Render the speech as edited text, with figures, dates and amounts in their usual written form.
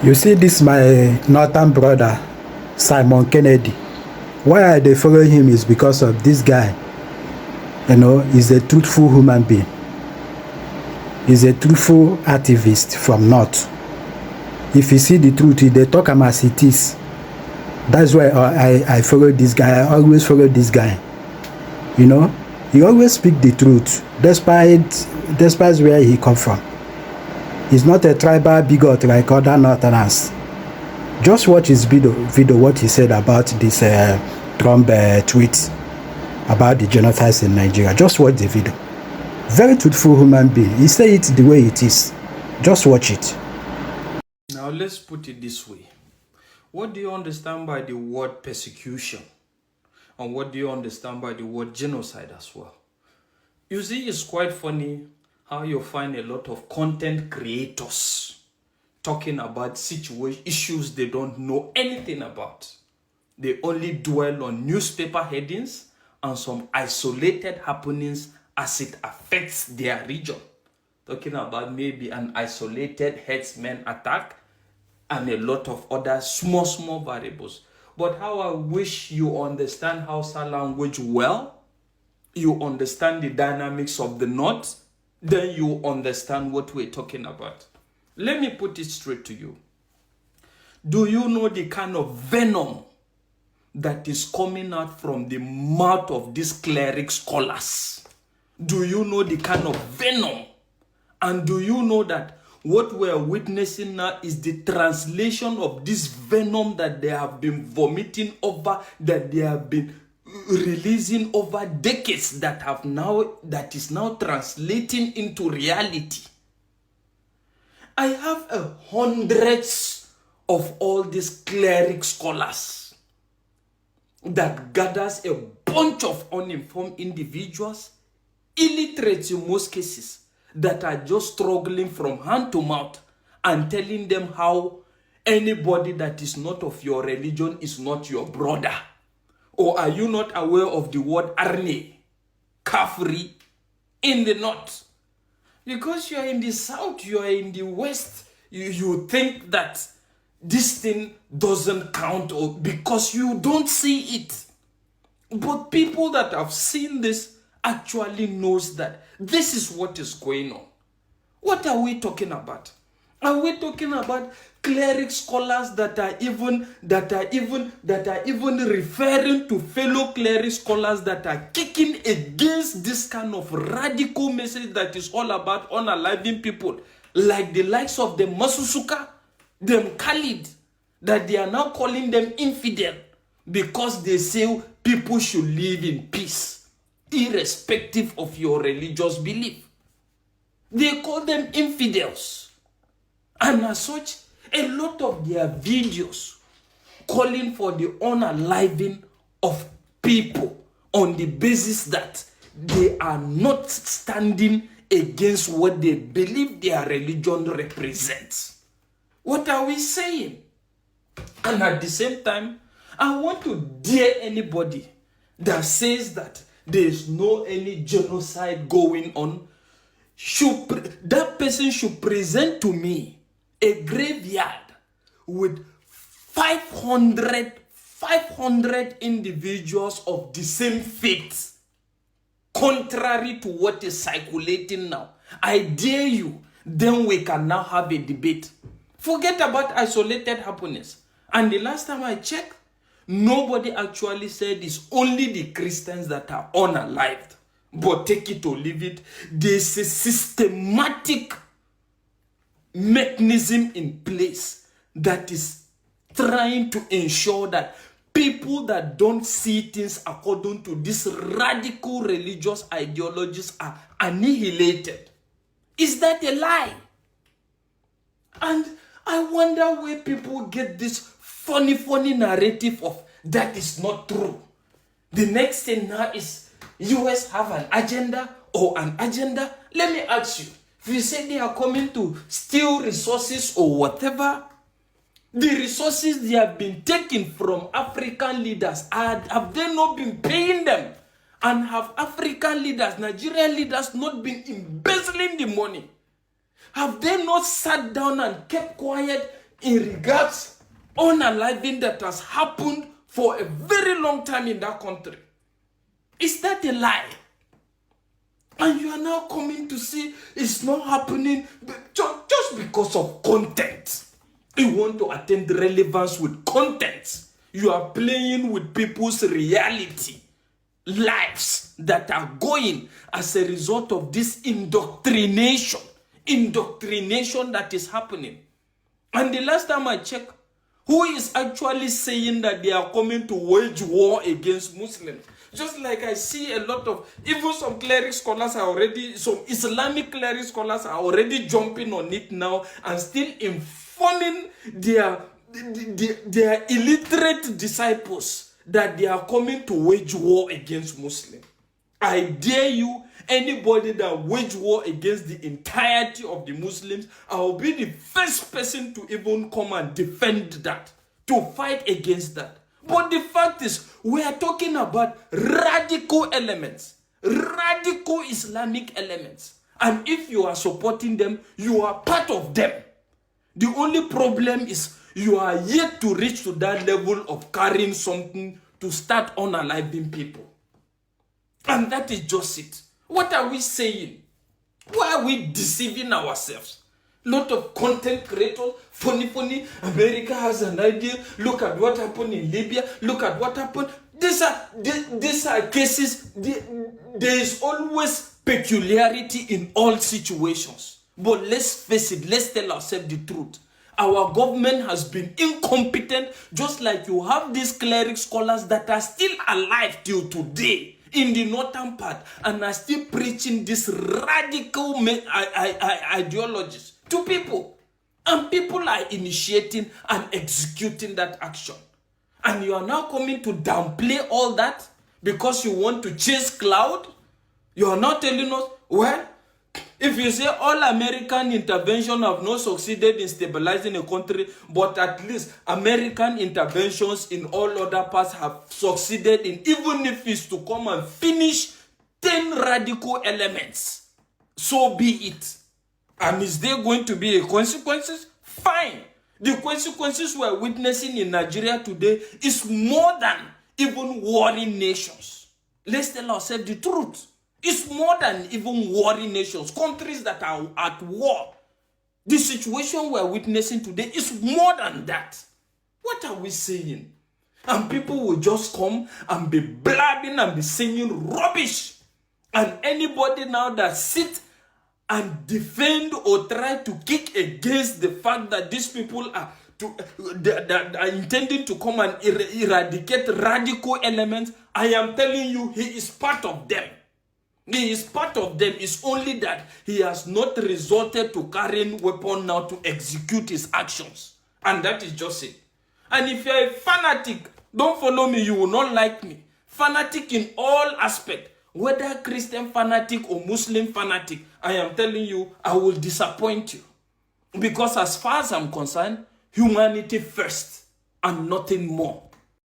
You see this my northern brother, Simon Kennedy. Why I dey follow him is because of this guy. He's a truthful human being. He's a truthful activist from North. If you see the truth, they talk am as it is. That's why I follow this guy. I always follow this guy. He always speak the truth, despite where he come from. He's not a tribal bigot like other Northerners. Just watch his video what he said about this Trump tweet about the genocide in Nigeria. Just watch the video. Very truthful human being. He say it the way it is. Just watch it. Now let's put it this way. What do you understand by the word persecution? And what do you understand by the word genocide as well? You see, it's quite funny how you find a lot of content creators talking about issues they don't know anything about. They only dwell on newspaper headings and some isolated happenings as it affects their region. Talking about maybe an isolated herdsman attack and a lot of other small variables. But how I wish you understand Hausa language well, you understand the dynamics of the North, then you understand what we're talking about. Let me put it straight to you. Do you know the kind of venom that is coming out from the mouth of these cleric scholars? Do you know the kind of venom? And do you know that what we are witnessing now is the translation of this venom that they have been vomiting over, that they have been releasing over decades, that is now translating into reality? I have hundreds of all these cleric scholars that gathers a bunch of uninformed individuals, illiterate in most cases, that are just struggling from hand to mouth and telling them how anybody that is not of your religion is not your brother. Or are you not aware of the word Arne, Kafri, in the North? Because you are in the South, you are in the West, you think that this thing doesn't count, or because you don't see it. But people that have seen this actually knows that this is what is going on. What are we talking about? Are we talking about cleric scholars that are even referring to fellow cleric scholars that are kicking against this kind of radical message that is all about unaliving people, like the likes of the Masusuka, them Khalid, that they are now calling them infidel because they say people should live in peace, irrespective of your religious belief. They call them infidels. And as such, a lot of their videos calling for the unaliving of people on the basis that they are not standing against what they believe their religion represents. What are we saying? And at the same time, I want to dare anybody that says that there is no any genocide going on, that person should present to me a graveyard with 500 individuals of the same faith, contrary to what is circulating now. I dare you, then we can now have a debate. Forget about isolated happiness. And the last time I checked, nobody actually said it's only the Christians that are unalived. But take it or leave it, there's a systematic mechanism in place that is trying to ensure that people that don't see things according to these radical religious ideologies are annihilated. Is that a lie? And I wonder where people get this funny narrative of that is not true. The next thing now is US have an agenda or an agenda. Let me ask you, if you say they are coming to steal resources or whatever, the resources they have been taken from African leaders, have they not been paying them? And have African leaders, Nigerian leaders, not been embezzling the money? Have they not sat down and kept quiet in regards unaliving that has happened for a very long time in that country. Is that a lie? And you are now coming to see it's not happening just because of content. You want to attain relevance with content. You are playing with people's reality, lives that are going as a result of this indoctrination that is happening. And the last time I checked, who is actually saying that they are coming to wage war against Muslims? Just like I see a lot of, even some cleric scholars are already, some Islamic cleric scholars are already jumping on it now and still informing their illiterate disciples that they are coming to wage war against Muslims. I dare you, anybody that wage war against the entirety of the Muslims, I will be the first person to even come and defend that, to fight against that. But the fact is, we are talking about radical elements, radical Islamic elements. And if you are supporting them, you are part of them. The only problem is you are yet to reach to that level of carrying something to start unaliving people. And that is just it. What are we saying? Why are we deceiving ourselves? Lot of content creators, funny, America has an idea. Look at what happened in Libya. Look at what happened. These are cases. There is always peculiarity in all situations. But let's face it, let's tell ourselves the truth. Our government has been incompetent, just like you have these cleric scholars that are still alive till today in the northern part and are still preaching these radical ideologies to people. And people are initiating and executing that action. And you are now coming to downplay all that because you want to chase cloud. You are not telling us, well, if you say all American interventions have not succeeded in stabilizing a country, but at least American interventions in all other parts have succeeded in, even if it's to come and finish 10 radical elements, so be it. And is there going to be a consequences? Fine. The consequences we are witnessing in Nigeria today is more than even warring nations. Let's tell ourselves the truth. It's more than even warring nations, countries that are at war. The situation we're witnessing today is more than that. What are we saying? And people will just come and be blabbing and be saying rubbish. And anybody now that sits and defend or try to kick against the fact that these people are that are intending to come and eradicate radical elements, I am telling you, he is part of them. He is part of them. It's only that he has not resorted to carrying weapon now to execute his actions. And that is just it. And if you're a fanatic, don't follow me, you will not like me. Fanatic in all aspects, whether Christian fanatic or Muslim fanatic, I am telling you, I will disappoint you. Because as far as I'm concerned, humanity first and nothing more.